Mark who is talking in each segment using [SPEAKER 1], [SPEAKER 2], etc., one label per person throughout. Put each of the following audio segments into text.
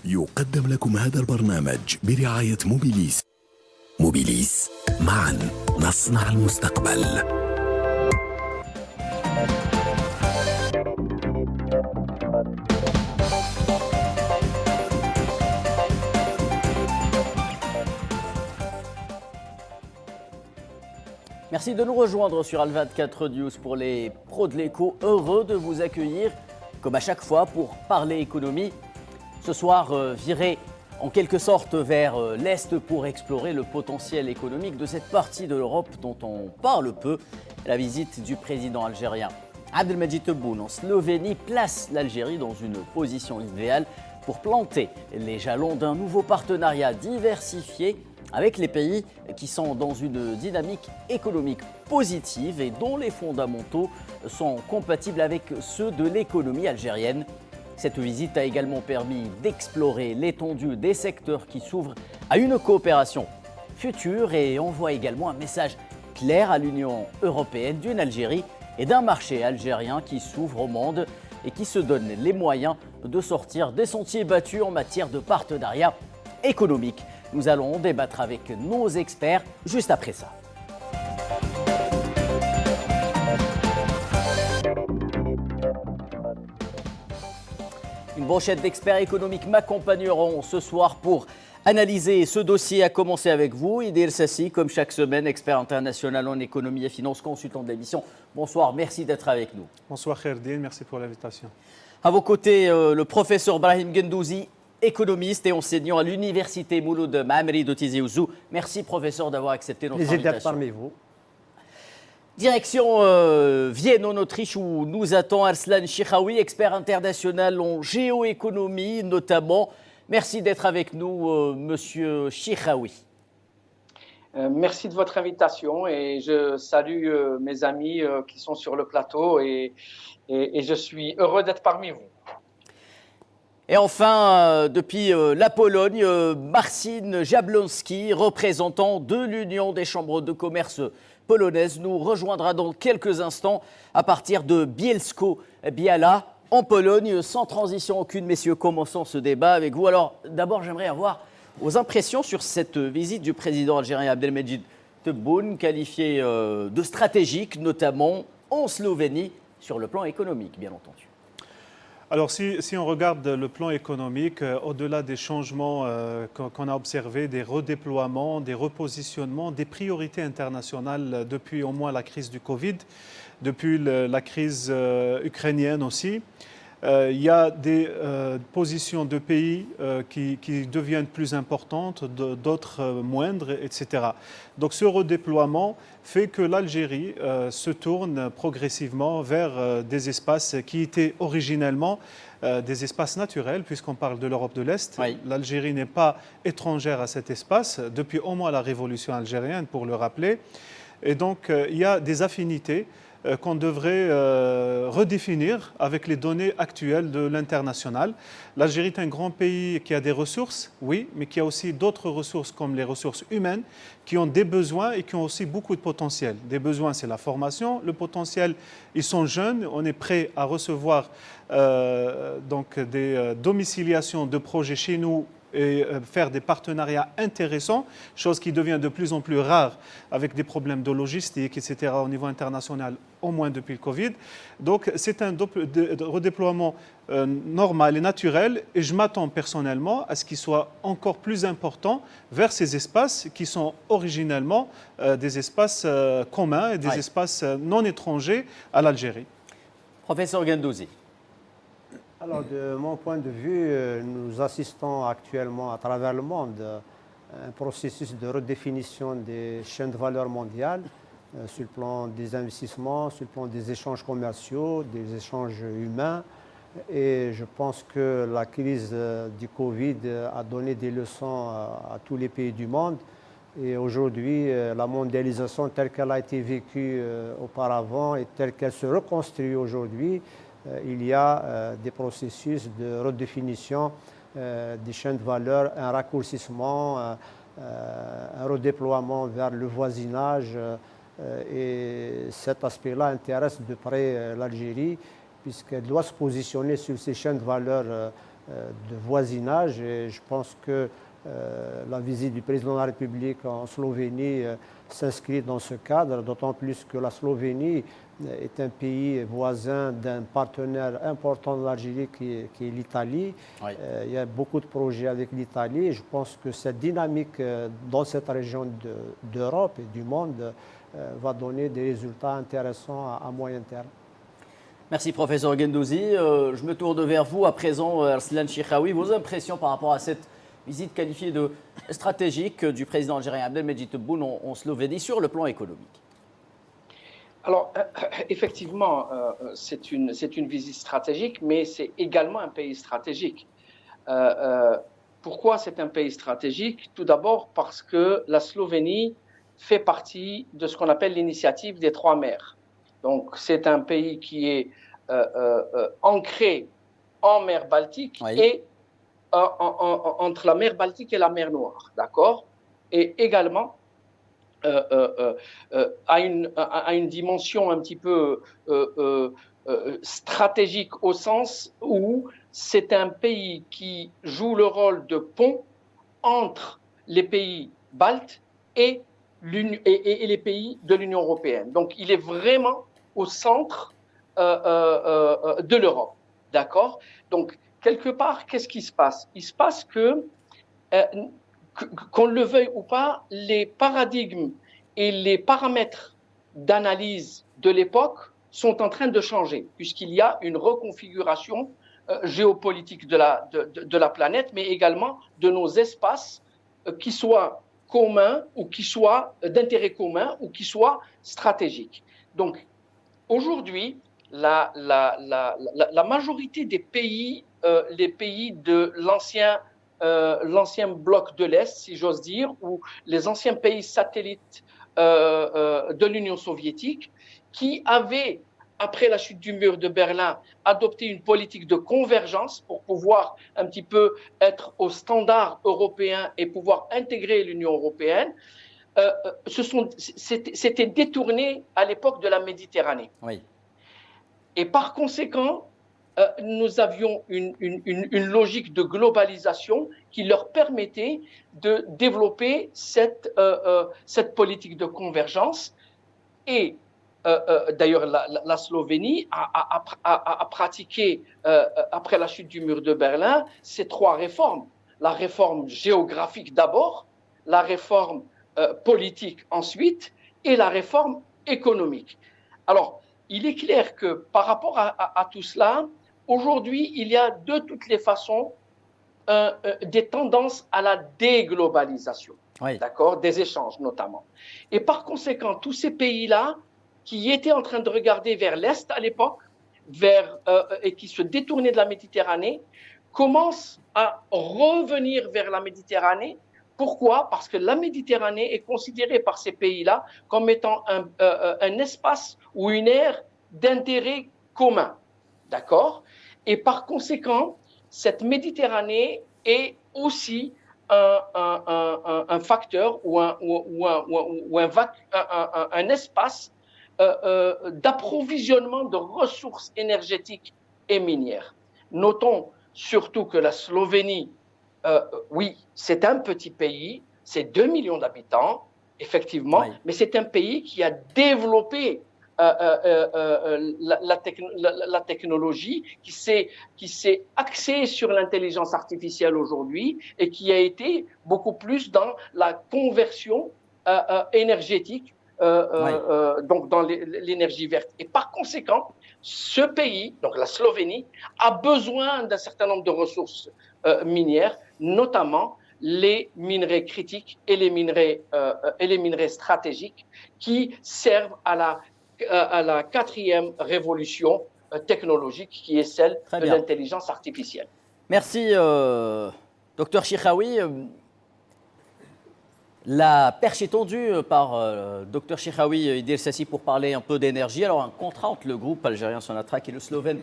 [SPEAKER 1] يقدم لكم هذا البرنامج برعاية موبيليس. موبيليس، معا نصنع المستقبل.
[SPEAKER 2] Merci de nous rejoindre sur Al24 News pour les pros de l'écho. Heureux de vous accueillir, comme à chaque fois, pour parler économie. Ce soir, viré en quelque sorte vers l'Est pour explorer le potentiel économique de cette partie de l'Europe dont on parle peu. La visite du président algérien Abdelmadjid Tebboune en Slovénie place l'Algérie dans une position idéale pour planter les jalons d'un nouveau partenariat diversifié avec les pays qui sont dans une dynamique économique positive et dont les fondamentaux sont compatibles avec ceux de l'économie algérienne. Cette visite a également permis d'explorer l'étendue des secteurs qui s'ouvrent à une coopération future et envoie également un message clair à l'Union européenne d'une Algérie et d'un marché algérien qui s'ouvre au monde et qui se donne les moyens de sortir des sentiers battus en matière de partenariat économique. Nous allons débattre avec nos experts juste après ça. Une brochette d'experts économiques m'accompagneront ce soir pour analyser ce dossier. À commencer avec vous, Idil Sassi, comme chaque semaine, expert international en économie et finance, consultant de l'émission. Bonsoir, merci d'être avec nous.
[SPEAKER 3] Bonsoir Kherdine, merci pour l'invitation.
[SPEAKER 2] À vos côtés, le professeur Brahim Gendouzi, économiste et enseignant à l'université Mouloud Maamri de Tizi Ouzou. Merci professeur d'avoir accepté notre invitation.
[SPEAKER 4] Plaisir d'être parmi vous.
[SPEAKER 2] Direction Vienne en Autriche où nous attend Arslan Chikhaoui, expert international en géoéconomie notamment. Merci d'être avec nous, monsieur Chikhaoui.
[SPEAKER 5] Merci de votre invitation et je salue mes amis qui sont sur le plateau et je suis heureux d'être parmi vous.
[SPEAKER 2] Et enfin, depuis la Pologne, Marcin Jablonski, représentant de l'Union des chambres de commerce polonaise, nous rejoindra dans quelques instants à partir de Bielsko-Biała en Pologne. Sans transition aucune, messieurs, commençons ce débat avec vous. Alors d'abord, j'aimerais avoir vos impressions sur cette visite du président algérien Abdelmadjid Tebboune, qualifiée de stratégique, notamment en Slovénie, sur le plan économique, bien entendu.
[SPEAKER 3] Alors si on regarde le plan économique, au-delà des changements qu'on a observés, des redéploiements, des repositionnements, des priorités internationales depuis au moins la crise du Covid, depuis la crise ukrainienne aussi, il y a des positions de pays qui deviennent plus importantes, d'autres moindres, etc. Donc ce redéploiement fait que l'Algérie se tourne progressivement vers des espaces qui étaient originellement des espaces naturels, puisqu'on parle de l'Europe de l'Est. Oui. L'Algérie n'est pas étrangère à cet espace, depuis au moins la révolution algérienne, pour le rappeler. Et donc il y a des affinités qu'on devrait redéfinir avec les données actuelles de l'international. L'Algérie est un grand pays qui a des ressources, oui, mais qui a aussi d'autres ressources comme les ressources humaines qui ont des besoins et qui ont aussi beaucoup de potentiel. Des besoins, c'est la formation. Le potentiel, ils sont jeunes. On est prêt à recevoir donc des domiciliations de projets chez nous et faire des partenariats intéressants, chose qui devient de plus en plus rare avec des problèmes de logistique, etc. au niveau international, au moins depuis le Covid. Donc c'est un redéploiement normal et naturel et je m'attends personnellement à ce qu'il soit encore plus important vers ces espaces qui sont originellement des espaces communs et des espaces non étrangers à l'Algérie.
[SPEAKER 2] Professeur Gendouzi.
[SPEAKER 4] Alors, de mon point de vue, nous assistons actuellement à travers le monde à un processus de redéfinition des chaînes de valeur mondiales sur le plan des investissements, sur le plan des échanges commerciaux, des échanges humains. Et je pense que la crise du Covid a donné des leçons à tous les pays du monde. Et aujourd'hui, la mondialisation telle qu'elle a été vécue auparavant et telle qu'elle se reconstruit aujourd'hui, il y a des processus de redéfinition des chaînes de valeur, un raccourcissement, un redéploiement vers le voisinage. Et cet aspect-là intéresse de près l'Algérie, puisqu'elle doit se positionner sur ces chaînes de valeur de voisinage. Et je pense que la visite du président de la République en Slovénie s'inscrit dans ce cadre, d'autant plus que la Slovénie est un pays voisin d'un partenaire important de l'Algérie qui est l'Italie.
[SPEAKER 2] Oui.
[SPEAKER 4] Il y a beaucoup de projets avec l'Italie et je pense que cette dynamique dans cette région d'Europe et du monde va donner des résultats intéressants à moyen terme.
[SPEAKER 2] Merci professeur Gendouzi. Je me tourne vers vous à présent, Arslan Chikhaoui. Vos impressions par rapport à cette visite qualifiée de stratégique du président algérien Abdelmejid Tebboune en Slovénie sur le plan économique.
[SPEAKER 5] Alors, effectivement, c'est une visite stratégique, mais c'est également un pays stratégique. Pourquoi c'est un pays stratégique? Tout d'abord parce que la Slovénie fait partie de ce qu'on appelle l'initiative des trois mers. Donc, c'est un pays qui est ancré en mer Baltique
[SPEAKER 2] Oui.
[SPEAKER 5] et entre la mer Baltique et la mer Noire, d'accord? Et également a une dimension un petit peu stratégique au sens où c'est un pays qui joue le rôle de pont entre les pays baltes et les pays de l'Union européenne. Donc, il est vraiment au centre de l'Europe, d'accord? Donc, quelque part, qu'est-ce qui se passe? Il se passe que, qu'on le veuille ou pas, les paradigmes et les paramètres d'analyse de l'époque sont en train de changer, puisqu'il y a une reconfiguration géopolitique de la planète, mais également de nos espaces qui soient communs ou qui soient d'intérêt commun ou qui soient stratégiques. Donc, aujourd'hui, la majorité des pays, les pays de l'ancien bloc de l'Est, si j'ose dire, ou les anciens pays satellites de l'Union soviétique, qui avaient, après la chute du mur de Berlin, adopté une politique de convergence pour pouvoir un petit peu être au standard européen et pouvoir intégrer l'Union européenne, s'étaient détournés à l'époque de la Méditerranée.
[SPEAKER 2] Oui.
[SPEAKER 5] Et par conséquent, nous avions une logique de globalisation qui leur permettait de développer cette politique de convergence. Et d'ailleurs, la Slovénie a pratiqué, après la chute du mur de Berlin, ces trois réformes. La réforme géographique d'abord, la réforme politique ensuite et la réforme économique. Alors, il est clair que par rapport à tout cela, aujourd'hui, il y a de toutes les façons des tendances à la déglobalisation,
[SPEAKER 2] Oui.
[SPEAKER 5] d'accord, des échanges notamment. Et par conséquent, tous ces pays-là qui étaient en train de regarder vers l'Est à l'époque, et qui se détournaient de la Méditerranée, commencent à revenir vers la Méditerranée. Pourquoi? Parce que la Méditerranée est considérée par ces pays-là comme étant un espace ou une aire d'intérêt commun. D'accord? Et par conséquent, cette Méditerranée est aussi un facteur ou un espace d'approvisionnement de ressources énergétiques et minières. Notons surtout que la Slovénie, oui, c'est un petit pays, c'est 2 millions d'habitants, effectivement,
[SPEAKER 2] Oui.
[SPEAKER 5] mais c'est un pays qui a développé la technologie, qui s'est axé sur l'intelligence artificielle aujourd'hui et qui a été beaucoup plus dans la conversion énergétique, donc dans l'énergie verte. Et par conséquent, ce pays, donc la Slovénie, a besoin d'un certain nombre de ressources minières, notamment les minerais critiques et les minerais stratégiques qui servent à la quatrième révolution technologique qui est celle de l'intelligence artificielle.
[SPEAKER 2] Merci, docteur Chikhaoui. La perche est tendue par docteur Chikhaoui Idil Sassi pour parler un peu d'énergie. Alors, un contrat entre le groupe algérien Sonatrach et le Slovène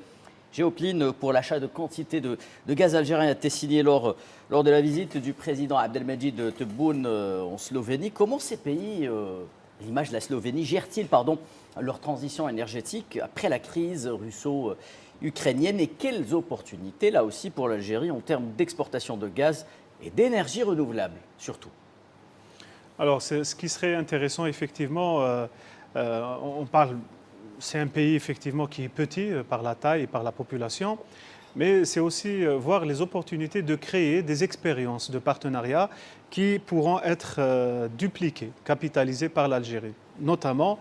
[SPEAKER 2] Geoplin pour l'achat de quantité de gaz algérien a été signé lors de la visite du président Abdelmejid Tebboune en Slovénie. Comment ces pays, l'image de la Slovénie, gèrent-ils leur transition énergétique après la crise ukrainienne et quelles opportunités, là aussi, pour l'Algérie en termes d'exportation de gaz et d'énergie renouvelable, surtout.
[SPEAKER 3] Alors, ce qui serait intéressant, effectivement, on parle, c'est un pays, effectivement, qui est petit par la taille et par la population, mais c'est aussi voir les opportunités de créer des expériences de partenariat qui pourront être dupliquées, capitalisées par l'Algérie, notamment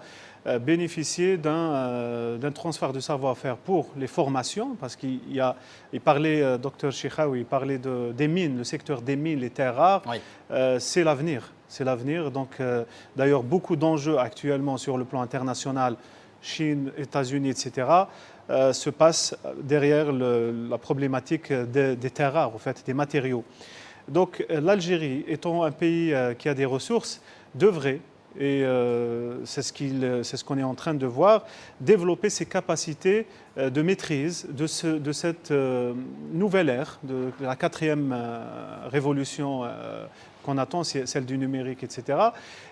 [SPEAKER 3] bénéficier d'un transfert de savoir-faire pour les formations, parce qu'il parlait, docteur Cheikhaoui, il parlait des mines, le secteur des mines, les terres rares,
[SPEAKER 2] Oui.
[SPEAKER 3] c'est l'avenir. C'est l'avenir. Donc, d'ailleurs, beaucoup d'enjeux actuellement sur le plan international, Chine, États-Unis, etc., se passent derrière la problématique des terres rares, en fait, des matériaux. Donc, l'Algérie, étant un pays qui a des ressources, devrait, et c'est ce qu'on est en train de voir, développer ses capacités de maîtrise de cette nouvelle ère, de la quatrième révolution qu'on attend, c'est celle du numérique, etc.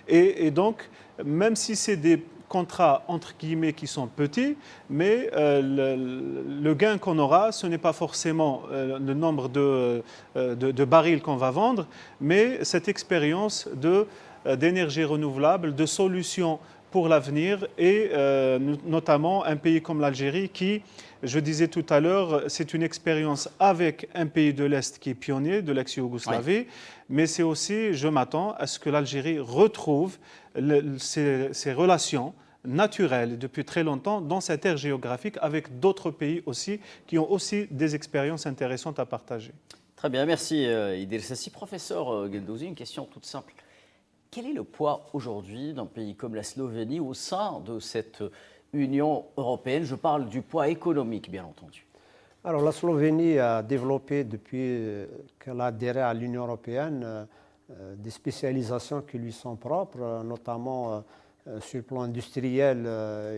[SPEAKER 3] Et donc, même si c'est des contrats, entre guillemets, qui sont petits, mais le gain qu'on aura, ce n'est pas forcément le nombre de barils qu'on va vendre, mais cette expérience d'énergie renouvelable, de solutions pour l'avenir et notamment un pays comme l'Algérie qui, je disais tout à l'heure, c'est une expérience avec un pays de l'Est qui est pionnier, de l'ex-Yougoslavie, oui. Mais c'est aussi, je m'attends à ce que l'Algérie retrouve ses relations naturelles depuis très longtemps dans cette aire géographique avec d'autres pays aussi qui ont aussi des expériences intéressantes à partager.
[SPEAKER 2] Très bien, merci Idil Sassi. Professeur Guendouzi, une question toute simple. Quel est le poids aujourd'hui d'un pays comme la Slovénie au sein de cette Union européenne? Je parle du poids économique, bien entendu.
[SPEAKER 4] Alors, la Slovénie a développé, depuis qu'elle a adhéré à l'Union européenne, des spécialisations qui lui sont propres, notamment sur le plan industriel.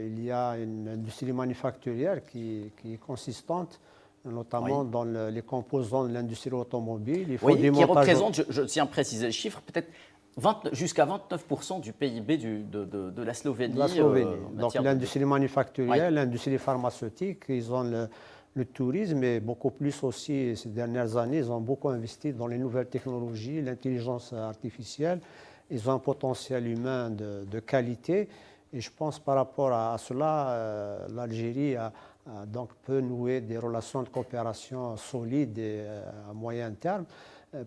[SPEAKER 4] Il y a une industrie manufacturière qui est consistante, notamment dans les composants de l'industrie automobile. Il faut
[SPEAKER 2] qui représente, je tiens à préciser le chiffre, peut-être jusqu'à 29% du PIB de la Slovénie.
[SPEAKER 4] Donc l'industrie manufacturière, l'industrie pharmaceutique, ils ont le tourisme et beaucoup plus aussi ces dernières années, ils ont beaucoup investi dans les nouvelles technologies, l'intelligence artificielle. Ils ont un potentiel humain de qualité. Et je pense par rapport à cela, l'Algérie donc peut nouer des relations de coopération solides et à moyen terme.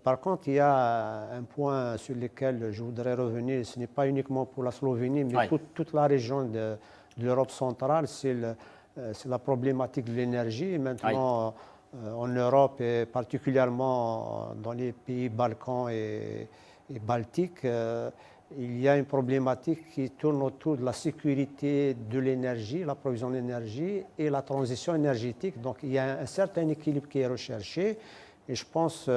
[SPEAKER 4] Par contre, il y a un point sur lequel je voudrais revenir, ce n'est pas uniquement pour la Slovénie, mais toute la région de l'Europe centrale, c'est la problématique de l'énergie. Maintenant, en Europe et particulièrement dans les pays Balkans et Baltiques, il y a une problématique qui tourne autour de la sécurité de l'énergie, la provision d'énergie et la transition énergétique. Donc il y a un certain équilibre qui est recherché et je pense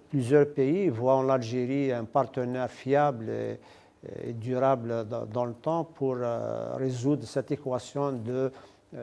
[SPEAKER 4] plusieurs pays voient en Algérie un partenaire fiable et durable dans le temps pour résoudre cette équation de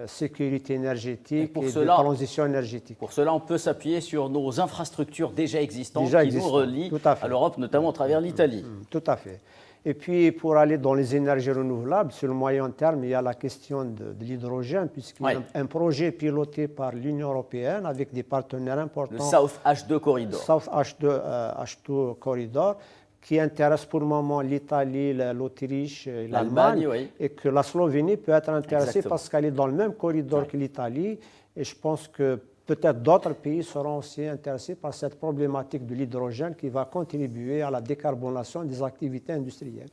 [SPEAKER 4] sécurité énergétique et de transition énergétique.
[SPEAKER 2] Pour cela, on peut s'appuyer sur nos infrastructures déjà existantes qui nous relient à l'Europe, notamment à travers l'Italie.
[SPEAKER 4] Tout à fait. Et puis, pour aller dans les énergies renouvelables, sur le moyen terme, il y a la question de l'hydrogène, puisqu'il y a un projet piloté par l'Union européenne avec des partenaires importants.
[SPEAKER 2] Le South H2 Corridor.
[SPEAKER 4] South H2 Corridor, qui intéresse pour le moment l'Italie, l'Autriche et l'Allemagne, et que la Slovénie peut être intéressée parce qu'elle est dans le même corridor que l'Italie. Et je pense que peut-être d'autres pays seront aussi intéressés par cette problématique de l'hydrogène qui va contribuer à la décarbonation des activités industrielles.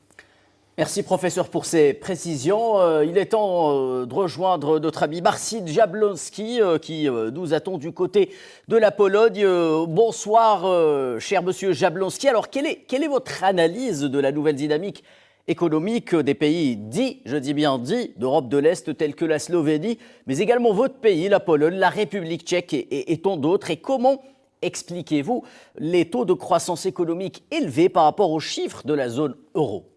[SPEAKER 2] Merci professeur pour ces précisions. Il est temps de rejoindre notre ami Marcin Jablonski qui nous attend du côté de la Pologne. Bonsoir cher monsieur Jablonski. Alors quelle est votre analyse de la nouvelle dynamique économique des pays dits, je dis bien dits, d'Europe de l'Est tels que la Slovénie, mais également votre pays, la Pologne, la République tchèque et tant d'autres. Et comment expliquez-vous les taux de croissance économique élevés par rapport aux chiffres de la zone euro?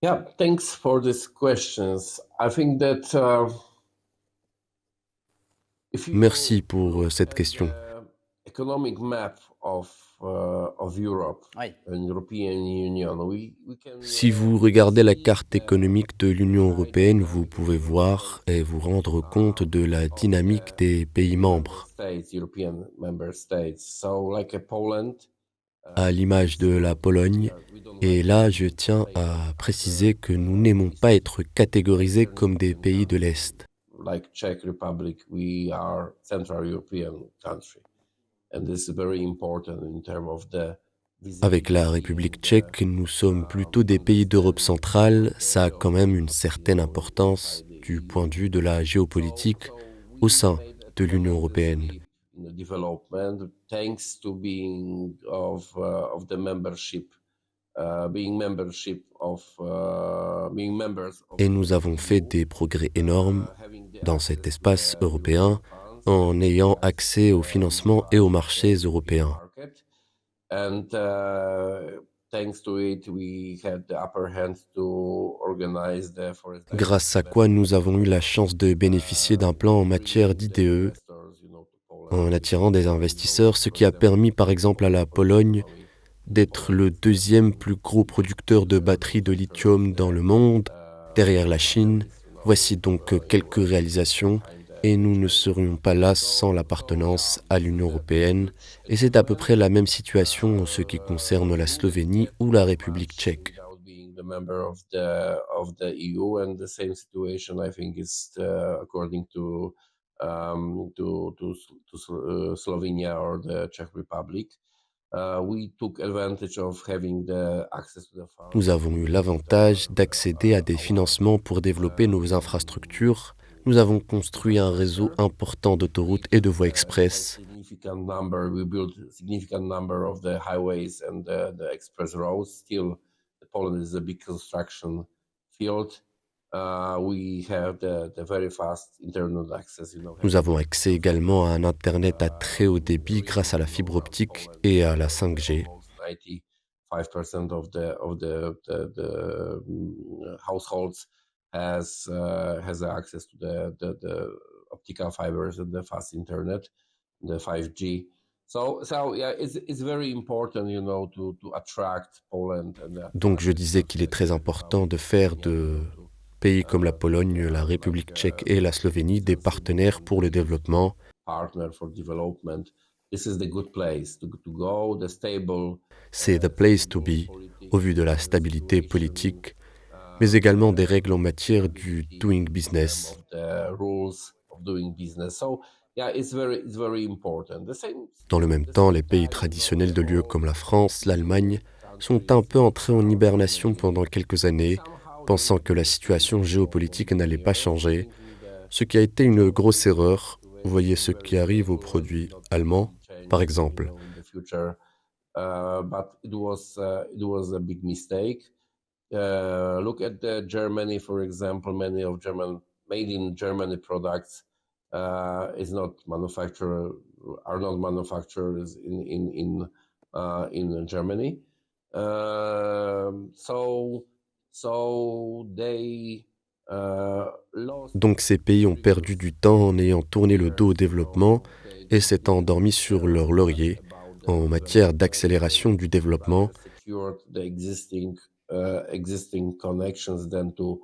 [SPEAKER 6] Yeah, thanks for these questions. I think that
[SPEAKER 7] Merci pour cette question.
[SPEAKER 6] economic map of Europe
[SPEAKER 2] Oui.
[SPEAKER 6] and European Union, we can
[SPEAKER 1] Si vous regardez la carte économique de l'Union européenne, vous pouvez voir et vous rendre compte de la dynamique des pays membres.
[SPEAKER 6] states, European member states. So, like Poland,
[SPEAKER 1] À l'image de la Pologne. Et là, je tiens à préciser que nous n'aimons pas être catégorisés comme des pays de l'Est.
[SPEAKER 6] like Czech Republic, we are Central European country, and this is very important in terms of the.
[SPEAKER 1] Avec la République tchèque, nous sommes plutôt des pays d'Europe centrale. Ça a quand même une certaine importance du point de vue de la géopolitique au sein de l'Union européenne.
[SPEAKER 6] In the development, thanks to being of the membership, being members of.
[SPEAKER 1] Et nous avons fait des progrès énormes dans cet espace européen en ayant accès au financement et aux marchés européens.
[SPEAKER 6] And thanks to it, we had the upper hand to organize the forestation.
[SPEAKER 1] Grâce à quoi nous avons eu la chance de bénéficier d'un plan en matière d'IDE en attirant des investisseurs, ce qui a permis par exemple à la Pologne d'être le deuxième plus gros producteur de batteries de lithium dans le monde, derrière la Chine. Voici donc quelques réalisations et nous ne serions pas là sans l'appartenance à l'Union européenne. Et c'est à peu près la même situation en ce qui concerne la Slovénie ou la République tchèque.
[SPEAKER 6] Without being the member of the EU, and the same situation, I think, is according to Slovenia or the Czech Republic. We took advantage of having the access to the funds.
[SPEAKER 1] Nous avons eu l'avantage d'accéder à des financements pour développer nos infrastructures. Nous avons construit un réseau important d'autoroutes et de voies express.
[SPEAKER 6] We built a significant number of the highways and the express roads. Still, Poland is a big construction field. We have the very fast internet access.
[SPEAKER 1] Nous avons accès également à un Internet à très haut débit grâce à la fibre optique et à la 5G.
[SPEAKER 6] 95% of the households has access to the optical fibers and the fast internet, the 5G. So yeah, it's very important, to attract Poland.
[SPEAKER 1] Donc je disais qu'il est très important de faire de pays comme la Pologne, la République tchèque et la Slovénie des partenaires pour le développement.
[SPEAKER 6] Partner for development. This is the good place to go, the stable.
[SPEAKER 1] C'est the place to be, au vu de la stabilité politique, mais également des règles en matière du doing business. Dans le même temps, les pays traditionnels de l'UE comme la France, l'Allemagne, sont un peu entrés en hibernation pendant quelques années, pensant que la situation géopolitique n'allait pas changer, ce qui a été une grosse erreur. Vous voyez ce qui arrive aux produits allemands, par exemple.
[SPEAKER 6] But it was a big mistake. Look at Germany, for example. Many of made in Germany products are not manufactured in Germany. So they lost.
[SPEAKER 1] Donc ces pays ont perdu du temps en ayant tourné le dos au développement et s'étant endormis sur leur laurier en matière d'accélération du développement.
[SPEAKER 6] Existing connections than to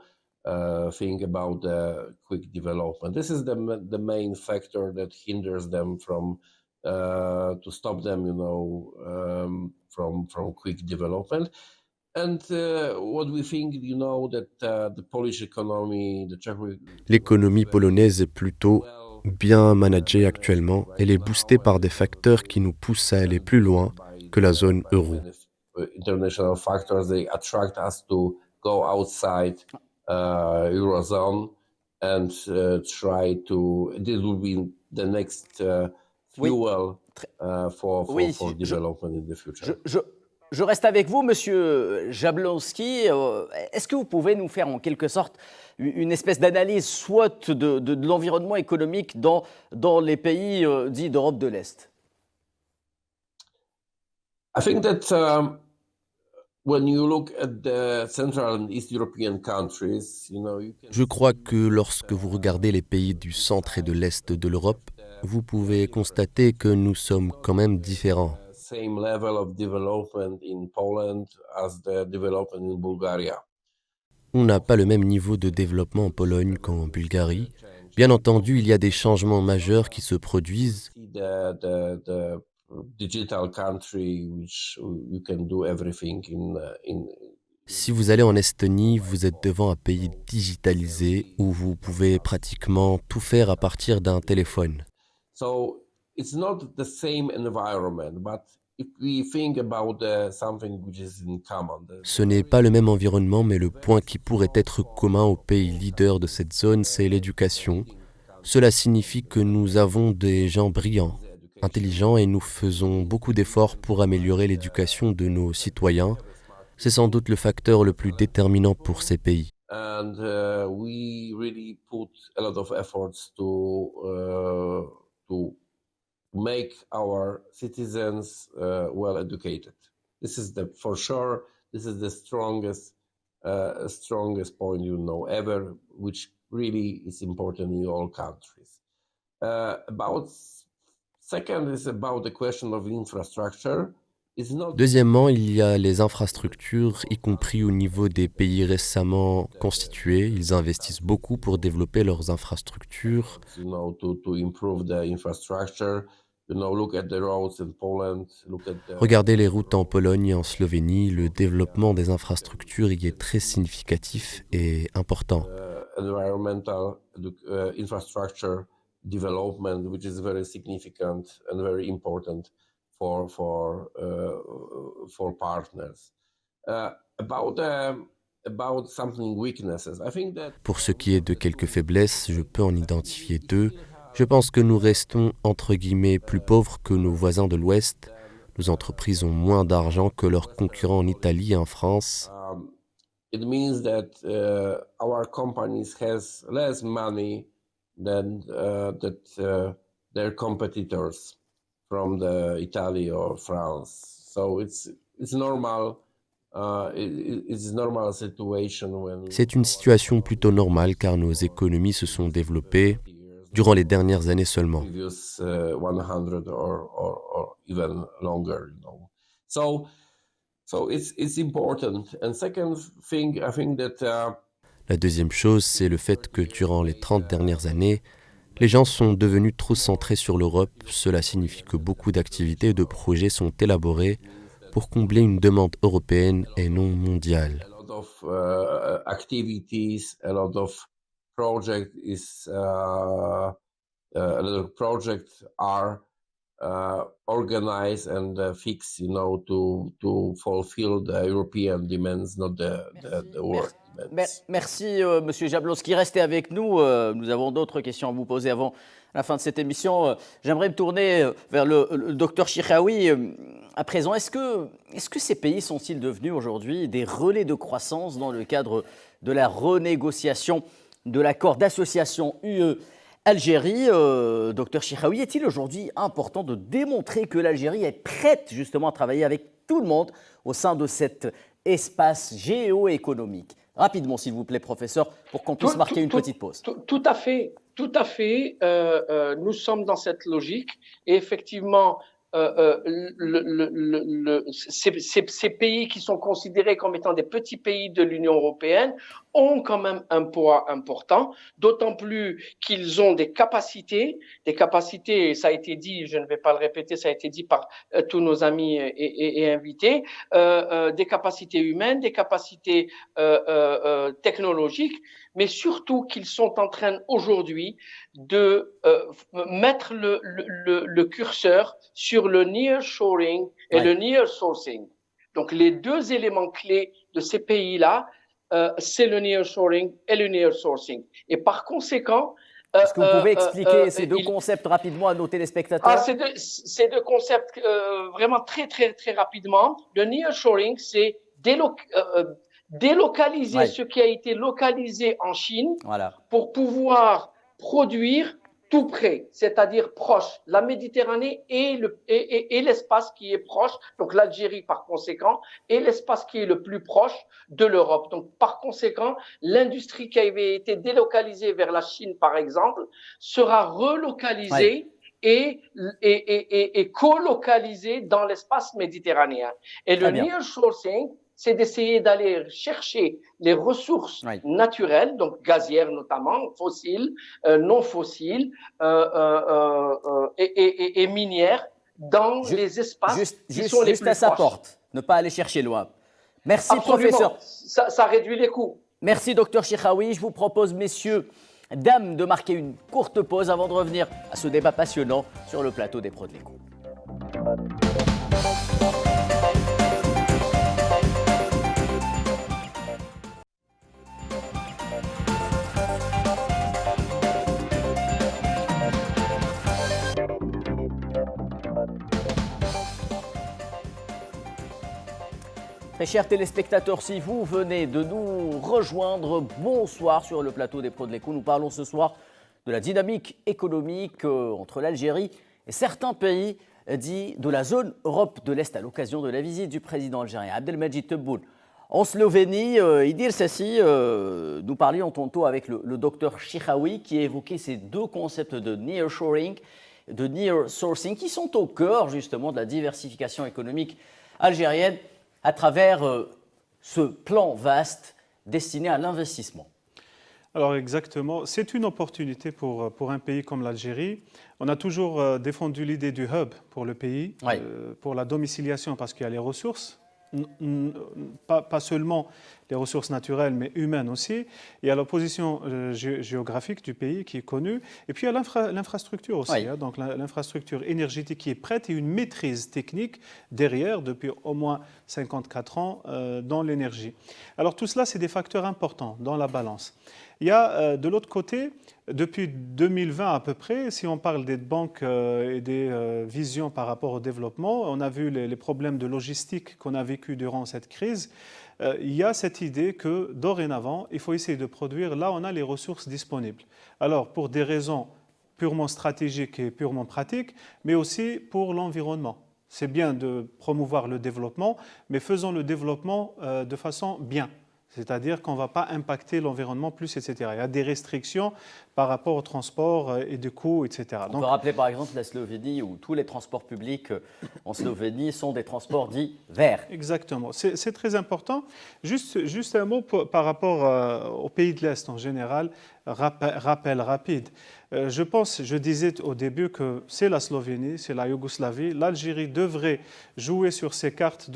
[SPEAKER 6] think about the quick development. This is the main factor that hinders them from to stop them, from quick development. And what we think, that the Polish economy, the Czech.
[SPEAKER 1] L'économie polonaise est plutôt bien managée actuellement. Elle est boostée par des facteurs qui nous poussent à aller plus loin que la zone euro.
[SPEAKER 6] International factors, they attract us to go outside Eurozone and try to. This will be the next fuel for development in the future.
[SPEAKER 2] Je reste avec vous, Monsieur Jablonski. Est-ce que vous pouvez nous faire en quelque sorte une espèce d'analyse soit de l'environnement économique dans les pays dits d'Europe de l'Est?
[SPEAKER 6] I think that when you look at the Central and East European countries, you can.
[SPEAKER 1] Je crois que lorsque vous regardez les pays du centre et de l'est de l'Europe, vous pouvez constater que nous sommes quand même différents.
[SPEAKER 6] Same level of development in Poland as the development in Bulgaria.
[SPEAKER 1] On n'a pas le même niveau de développement en Pologne qu'en Bulgarie. Bien entendu, il y a des changements majeurs qui se produisent.
[SPEAKER 6] The digital country which you can do everything in.
[SPEAKER 1] Si vous allez en Estonie, vous êtes devant un pays digitalisé où vous pouvez pratiquement tout faire à partir d'un téléphone.
[SPEAKER 6] So it's not the same environment, but if we think about something which is in common.
[SPEAKER 1] Ce n'est pas le même environnement, mais le point qui pourrait être commun aux pays leaders de cette zone, c'est l'éducation. Cela signifie que nous avons des gens brillants, intelligents et nous faisons beaucoup d'efforts pour améliorer l'éducation de nos citoyens. C'est sans doute le facteur le plus déterminant pour ces pays.
[SPEAKER 6] And we really put a lot of efforts to make our citizens well educated. This is for sure. This is the strongest point ever, which really is important in all countries. Second is about the question of infrastructure.
[SPEAKER 1] Deuxièmement, il y a les infrastructures, y compris au niveau des pays récemment constitués. Ils investissent beaucoup pour développer leurs infrastructures. Regardez les routes en Pologne et en Slovénie. Le développement des infrastructures y est très significatif et important.
[SPEAKER 6] Environmental infrastructure development, which is very significant and very important for partners. About something weaknesses, I think that.
[SPEAKER 1] Pour ce qui est de quelques faiblesses, je peux en identifier deux. Je pense que nous restons entre guillemets plus pauvres que nos voisins de l'Ouest. Nos entreprises ont moins d'argent que leurs concurrents en Italie et en France.
[SPEAKER 6] It means that our companies has less money than their competitors from Italy or France. So it's normal. It's a normal situation when.
[SPEAKER 1] C'est une situation plutôt normale car nos économies se sont développées durant les dernières années seulement.
[SPEAKER 6] Previous 100 or even longer, So it's important. And second thing, I think that.
[SPEAKER 1] La deuxième chose, c'est le fait que durant les 30 dernières années, les gens sont devenus trop centrés sur l'Europe. Cela signifie que beaucoup d'activités et de projets sont élaborés pour combler une demande européenne et non mondiale.
[SPEAKER 6] A lot of activities, a lot of projects are organized and fixed, to fulfill the European demands, not the world.
[SPEAKER 2] Merci, Monsieur Jablonski. Restez avec nous. Nous avons d'autres questions à vous poser avant la fin de cette émission. J'aimerais me tourner vers le docteur Chiraoui. À présent, est-ce que ces pays sont-ils devenus aujourd'hui des relais de croissance dans le cadre de la renégociation de l'accord d'association UE-Algérie? Docteur Chiraoui, est-il aujourd'hui important de démontrer que l'Algérie est prête justement à travailler avec tout le monde au sein de cet espace géoéconomique? Rapidement, s'il vous plaît, professeur, pour qu'on puisse marquer une petite pause.
[SPEAKER 5] Tout à fait. Nous sommes dans cette logique et effectivement, ces pays qui sont considérés comme étant des petits pays de l'Union européenne ont quand même un poids important, d'autant plus qu'ils ont des capacités, ça a été dit, je ne vais pas le répéter, ça a été dit par tous nos amis et invités, des capacités humaines, des capacités technologiques, mais surtout qu'ils sont en train aujourd'hui de mettre le curseur sur le nearshoring et le nearsourcing. Donc, les deux éléments clés de ces pays-là, c'est le nearshoring et le nearsourcing. Et par conséquent,
[SPEAKER 2] est-ce que vous pouvez expliquer ces deux concepts rapidement à nos téléspectateurs?
[SPEAKER 5] Ces deux concepts vraiment très, très, très rapidement. Le nearshoring, c'est délocaliser ce qui a été localisé en Chine pour pouvoir produire tout près, c'est-à-dire proche, la Méditerranée et l'espace qui est proche, donc l'Algérie par conséquent, et l'espace qui est le plus proche de l'Europe. Donc par conséquent, l'industrie qui avait été délocalisée vers la Chine par exemple sera relocalisée est colocalisé dans l'espace méditerranéen. Et le nearshoring, c'est d'essayer d'aller chercher les ressources naturelles, donc gazières notamment, fossiles, non fossiles et minières, dans les espaces qui sont les plus
[SPEAKER 2] à sa
[SPEAKER 5] proches.
[SPEAKER 2] Porte, ne pas aller chercher loin. Merci,
[SPEAKER 5] absolument.
[SPEAKER 2] professeur.
[SPEAKER 5] Ça réduit les coûts.
[SPEAKER 2] Merci, docteur Chiraoui. Je vous propose, messieurs, dames, de marquer une courte pause avant de revenir à ce débat passionnant sur le plateau des Pros de l'Écho. Très chers téléspectateurs, si vous venez de nous rejoindre, bonsoir sur le plateau des Pros de l'Écho. Nous parlons ce soir de la dynamique économique entre l'Algérie et certains pays dits de la zone Europe de l'Est à l'occasion de la visite du président algérien Abdelmadjid Tebboune en Slovénie. Idil Sassi, nous parlions tantôt avec le docteur Chiraoui qui évoquait ces deux concepts de nearshoring, de nearsourcing qui sont au cœur justement de la diversification économique algérienne à travers ce plan vaste destiné à l'investissement.
[SPEAKER 3] Alors exactement, c'est une opportunité pour un pays comme l'Algérie. On a toujours défendu l'idée du hub pour le pays, pour la domiciliation parce qu'il y a les ressources, pas seulement les ressources naturelles mais humaines aussi. Il y a la position géographique du pays qui est connue et puis il y a l'infrastructure aussi, donc l'infrastructure énergétique qui est prête et une maîtrise technique derrière depuis au moins 54 ans dans l'énergie. Alors tout cela c'est des facteurs importants dans la balance. Il y a de l'autre côté, depuis 2020 à peu près, si on parle des banques et des visions par rapport au développement, on a vu les problèmes de logistique qu'on a vécu durant cette crise. Il y a cette idée que dorénavant, il faut essayer de produire là où on a les ressources disponibles. Alors pour des raisons purement stratégiques et purement pratiques, mais aussi pour l'environnement. C'est bien de promouvoir le développement, mais faisons le développement de façon bien. C'est-à-dire qu'on ne va pas impacter l'environnement plus, etc. Il y a des restrictions par rapport au transport et des coûts, etc.
[SPEAKER 2] On peut rappeler par exemple la Slovénie où tous les transports publics en Slovénie sont des transports dits verts.
[SPEAKER 3] Exactement, c'est très important. Juste un mot par rapport aux pays de l'Est en général, rappel rapide. Je disais au début que c'est la Slovénie, c'est la Yougoslavie. L'Algérie devrait jouer sur ces cartes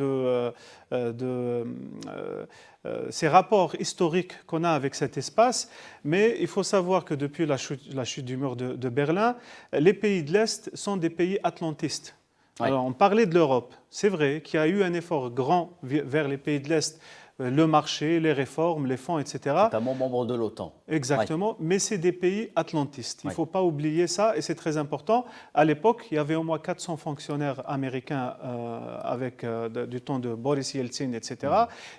[SPEAKER 3] ces rapports historiques qu'on a avec cet espace, mais il faut savoir que depuis la chute du mur de Berlin, les pays de l'Est sont des pays atlantistes. Alors, on parlait de l'Europe, c'est vrai qu'il y a eu un effort grand vers les pays de l'Est, le marché, les réformes, les fonds, etc.
[SPEAKER 2] Notamment membre de l'OTAN.
[SPEAKER 3] Exactement, mais c'est des pays atlantistes. Il ne faut pas oublier ça et c'est très important. À l'époque, il y avait au moins 400 fonctionnaires américains du temps de Boris Yeltsin, etc.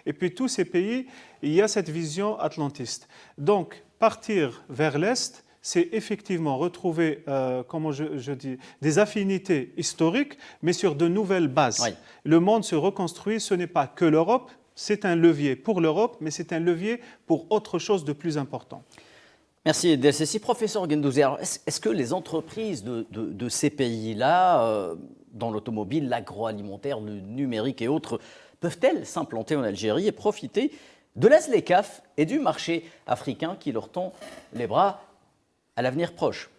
[SPEAKER 3] Et puis tous ces pays, il y a cette vision atlantiste. Donc, partir vers l'Est, c'est effectivement retrouver, comment je dis, des affinités historiques, mais sur de nouvelles bases. Le monde se reconstruit, ce n'est pas que l'Europe, c'est un levier pour l'Europe, mais c'est un levier pour autre chose de plus important.
[SPEAKER 2] Merci Idel Sassi. Professeur Gendouzi, est-ce que les entreprises de ces pays-là, dans l'automobile, l'agroalimentaire, le numérique et autres, peuvent-elles s'implanter en Algérie et profiter de la ZLECAf et du marché africain qui leur tend les bras à l'avenir proche?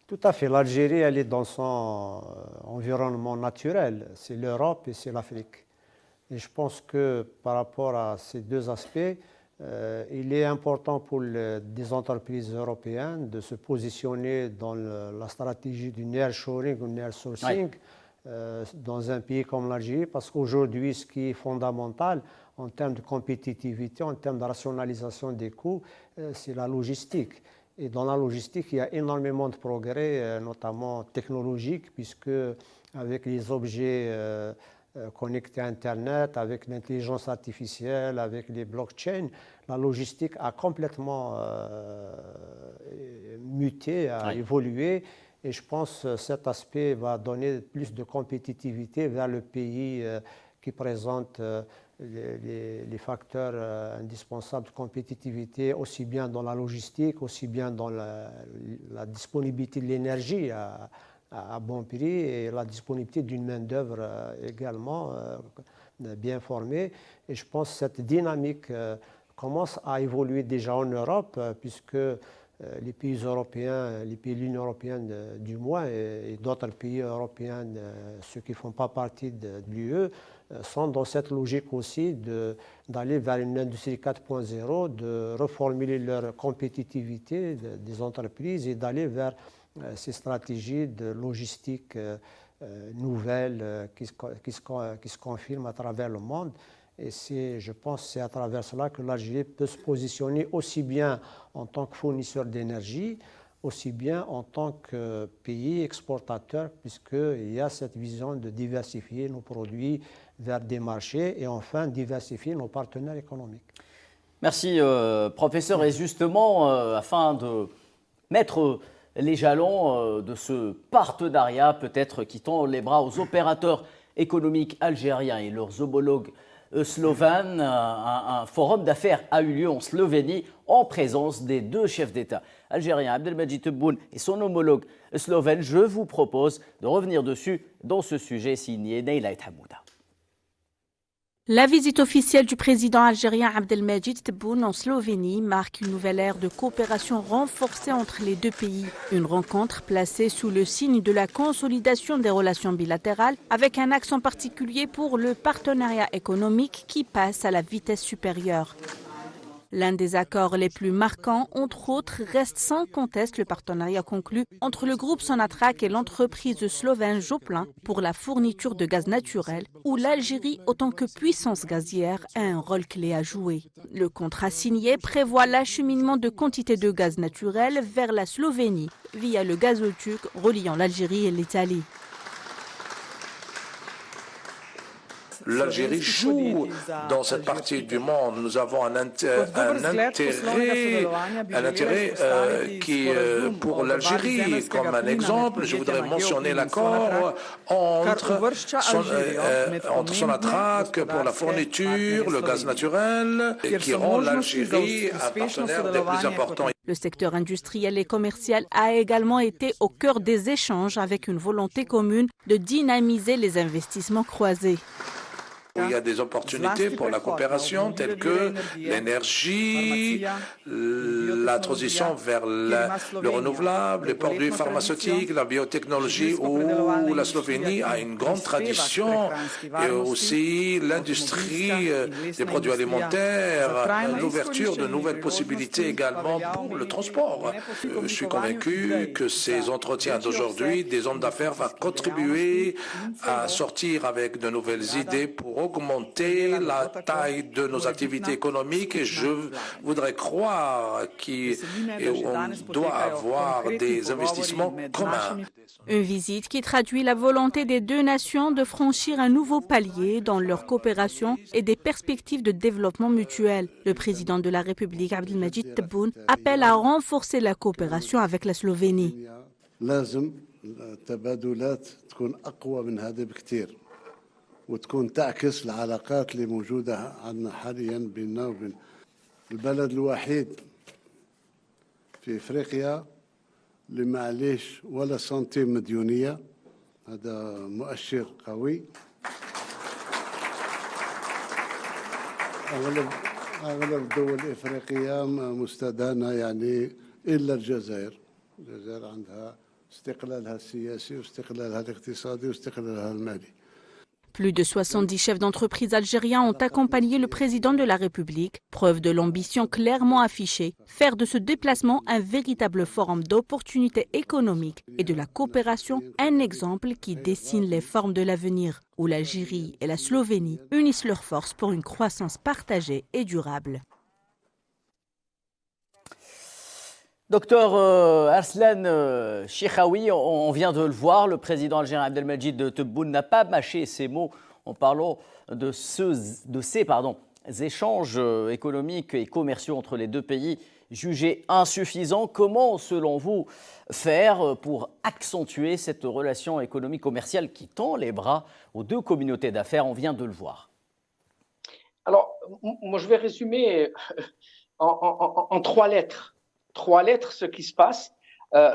[SPEAKER 4] Tout à fait. L'Algérie, elle est dans son environnement naturel. C'est l'Europe et c'est l'Afrique. Et je pense que par rapport à ces deux aspects, il est important pour des entreprises européennes de se positionner dans la stratégie du nearshoring ou nearsourcing dans un pays comme l'Algérie, parce qu'aujourd'hui, ce qui est fondamental en termes de compétitivité, en termes de rationalisation des coûts, c'est la logistique. Et dans la logistique, il y a énormément de progrès, notamment technologiques, puisque avec les objets connectés à Internet, avec l'intelligence artificielle, avec les blockchains, la logistique a complètement muté, a évolué. Et je pense que cet aspect va donner plus de compétitivité vers le pays qui présente les facteurs indispensables de compétitivité, aussi bien dans la logistique, aussi bien dans la disponibilité de l'énergie à bon prix et la disponibilité d'une main-d'œuvre également bien formée. Et je pense que cette dynamique commence à évoluer déjà en Europe, puisque les pays européens, les pays de l'Union européenne du moins, et d'autres pays européens, ceux qui ne font pas partie de l'UE, sont dans cette logique aussi d'aller vers une industrie 4.0, de reformuler leur compétitivité des entreprises et d'aller vers ces stratégies de logistique nouvelles qui se confirment à travers le monde. Et je pense que c'est à travers cela que l'Algérie peut se positionner aussi bien en tant que fournisseur d'énergie, aussi bien en tant que pays exportateur, puisqu'il y a cette vision de diversifier nos produits vers des marchés et enfin diversifier nos partenaires économiques.
[SPEAKER 2] Merci, professeur. Et justement, afin de mettre les jalons de ce partenariat, peut-être qui tend les bras aux opérateurs économiques algériens et leurs homologues slovènes, un forum d'affaires a eu lieu en Slovénie en présence des deux chefs d'État algériens, Abdelmadjid Tebboune et son homologue slovène. Je vous propose de revenir dessus dans ce sujet signé Neila Hamouda.
[SPEAKER 7] La visite officielle du président algérien Abdelmadjid Tebboune en Slovénie marque une nouvelle ère de coopération renforcée entre les deux pays. Une rencontre placée sous le signe de la consolidation des relations bilatérales avec un accent particulier pour le partenariat économique qui passe à la vitesse supérieure. L'un des accords les plus marquants, entre autres, reste sans conteste le partenariat conclu entre le groupe Sonatrach et l'entreprise slovène Joplin pour la fourniture de gaz naturel, où l'Algérie, autant que puissance gazière, a un rôle clé à jouer. Le contrat signé prévoit l'acheminement de quantités de gaz naturel vers la Slovénie via le gazoduc reliant l'Algérie et l'Italie.
[SPEAKER 8] L'Algérie joue dans cette partie du monde. Nous avons un intérêt qui, pour l'Algérie, comme un exemple, je voudrais mentionner l'accord entre Sonatrach pour la fourniture, le gaz naturel, qui rend l'Algérie un partenaire des plus importants.
[SPEAKER 7] Le secteur industriel et commercial a également été au cœur des échanges avec une volonté commune de dynamiser les investissements croisés.
[SPEAKER 8] Il y a des opportunités pour la coopération telles que l'énergie, la transition vers le renouvelable, les produits pharmaceutiques, la biotechnologie, où la Slovénie a une grande tradition, et aussi l'industrie des produits alimentaires, l'ouverture de nouvelles possibilités également pour le transport. Je suis convaincu que ces entretiens d'aujourd'hui, des hommes d'affaires, vont contribuer à sortir avec de nouvelles idées pour augmenter la taille de nos activités économiques, et je voudrais croire qu'on doit avoir des investissements communs.
[SPEAKER 7] Une visite qui traduit la volonté des deux nations de franchir un nouveau palier dans leur coopération et des perspectives de développement mutuel. Le président de la République, Abdelmadjid Tebboune, appelle à renforcer la coopération avec la Slovénie.
[SPEAKER 9] وتكون تعكس العلاقات اللي موجودة عندنا حاليا بيننا وبين البلد الوحيد في إفريقيا اللي ما عليش ولا سنتيم مديونية. هذا مؤشر قوي. أغلب الدول الإفريقية مستدانة يعني إلا الجزائر. الجزائر عندها استقلالها السياسي واستقلالها الاقتصادي واستقلالها المالي.
[SPEAKER 7] Plus de 70 chefs d'entreprise algériens ont accompagné le président de la République, preuve de l'ambition clairement affichée, faire de ce déplacement un véritable forum d'opportunités économiques et de la coopération, un exemple qui dessine les formes de l'avenir, où l'Algérie et la Slovénie unissent leurs forces pour une croissance partagée et durable.
[SPEAKER 2] Docteur Arslan Cheikhaoui, on vient de le voir, le président algérien Abdelmadjid Tebboune n'a pas mâché ses mots en parlant de ces échanges économiques et commerciaux entre les deux pays jugés insuffisants. Comment, selon vous, faire pour accentuer cette relation économique commerciale qui tend les bras aux deux communautés d'affaires? On vient de le voir.
[SPEAKER 5] Alors, moi, je vais résumer en trois lettres ce qui se passe.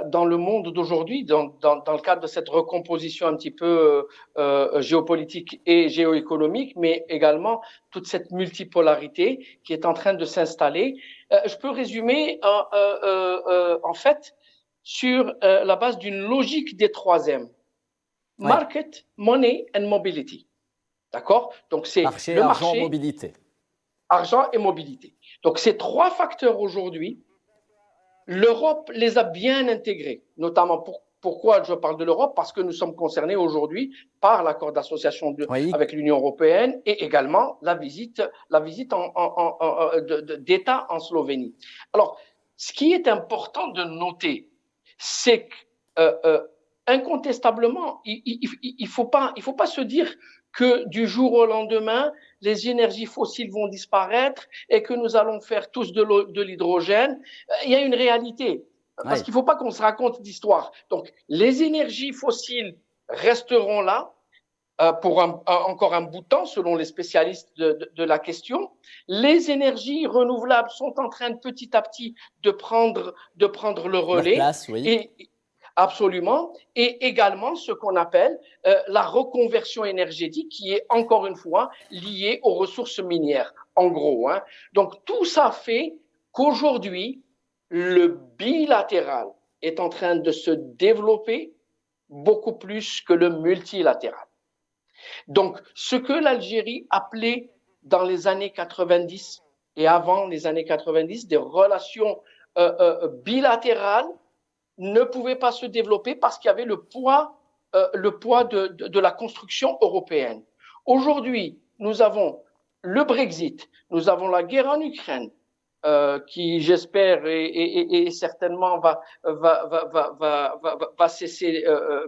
[SPEAKER 5] dans le monde d'aujourd'hui, dans le cadre de cette recomposition un petit peu géopolitique et géoéconomique, mais également toute cette multipolarité qui est en train de s'installer. Je peux résumer en fait sur la base d'une logique des 3 M. Market, money and mobility. D'accord? Donc c'est
[SPEAKER 2] marché,
[SPEAKER 5] le
[SPEAKER 2] argent,
[SPEAKER 5] marché,
[SPEAKER 2] mobilité.
[SPEAKER 5] argent et mobilité. Donc ces 3 facteurs aujourd'hui, l'Europe les a bien intégrés, notamment pourquoi je parle de l'Europe? Parce que nous sommes concernés aujourd'hui par l'accord d'association avec l'Union européenne et également la visite d'État en Slovénie. Alors, ce qui est important de noter, c'est que incontestablement, il faut pas se dire que du jour au lendemain, les énergies fossiles vont disparaître et que nous allons faire tous de l'hydrogène. Il y a une réalité, parce qu'il ne faut pas qu'on se raconte d'histoire. Donc, les énergies fossiles resteront là pour encore un bout de temps, selon les spécialistes de la question. Les énergies renouvelables sont en train de petit à petit de prendre le relais.
[SPEAKER 2] Leur place, oui.
[SPEAKER 5] Et, absolument. Et également ce qu'on appelle la reconversion énergétique qui est encore une fois liée aux ressources minières, en gros. Hein. Donc tout ça fait qu'aujourd'hui, le bilatéral est en train de se développer beaucoup plus que le multilatéral. Donc ce que l'Algérie appelait dans les années 90 et avant les années 90 des relations bilatérales ne pouvait pas se développer parce qu'il y avait le poids de la construction européenne. Aujourd'hui, nous avons le Brexit, nous avons la guerre en Ukraine, qui, j'espère, et certainement va cesser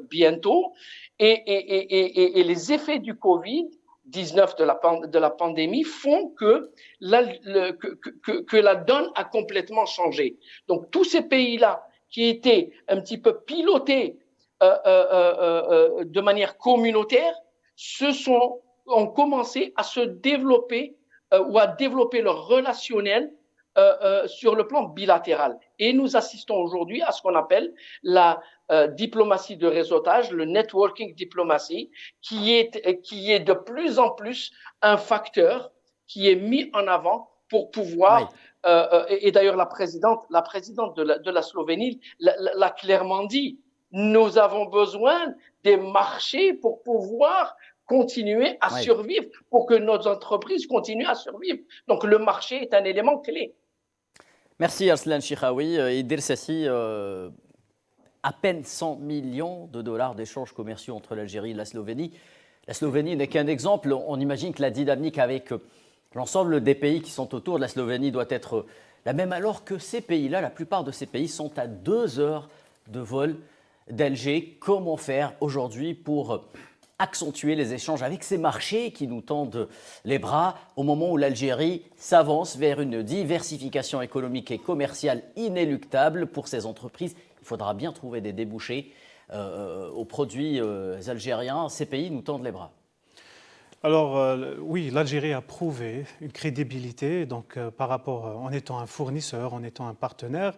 [SPEAKER 5] bientôt, et les effets du Covid-19 de la pandémie font que la donne a complètement changé. Donc, tous ces pays-là qui étaient un petit peu pilotés de manière communautaire, ont commencé à se développer ou à développer leur relationnel sur le plan bilatéral. Et nous assistons aujourd'hui à ce qu'on appelle la diplomatie de réseautage, le networking diplomacy, qui est de plus en plus un facteur qui est mis en avant pour pouvoir... Oui. Et d'ailleurs, la présidente de la Slovénie l'a clairement dit. Nous avons besoin des marchés pour pouvoir continuer à survivre, pour que nos entreprises continuent à survivre. Donc, le marché est un élément clé.
[SPEAKER 2] Merci Arslan Chikhaoui. Idriss Sassi, à peine 100 millions de dollars d'échanges commerciaux entre l'Algérie et la Slovénie. La Slovénie n'est qu'un exemple. On imagine que la dynamique avec l'ensemble des pays qui sont autour de la Slovénie doit être la même, alors que ces pays-là, la plupart de ces pays sont à 2 heures de vol d'Alger. Comment faire aujourd'hui pour accentuer les échanges avec ces marchés qui nous tendent les bras au moment où l'Algérie s'avance vers une diversification économique et commerciale inéluctable pour ces entreprises? Il faudra bien trouver des débouchés aux produits algériens. Ces pays nous tendent les bras.
[SPEAKER 3] Alors oui, l'Algérie a prouvé une crédibilité donc, par rapport en étant un fournisseur, en étant un partenaire.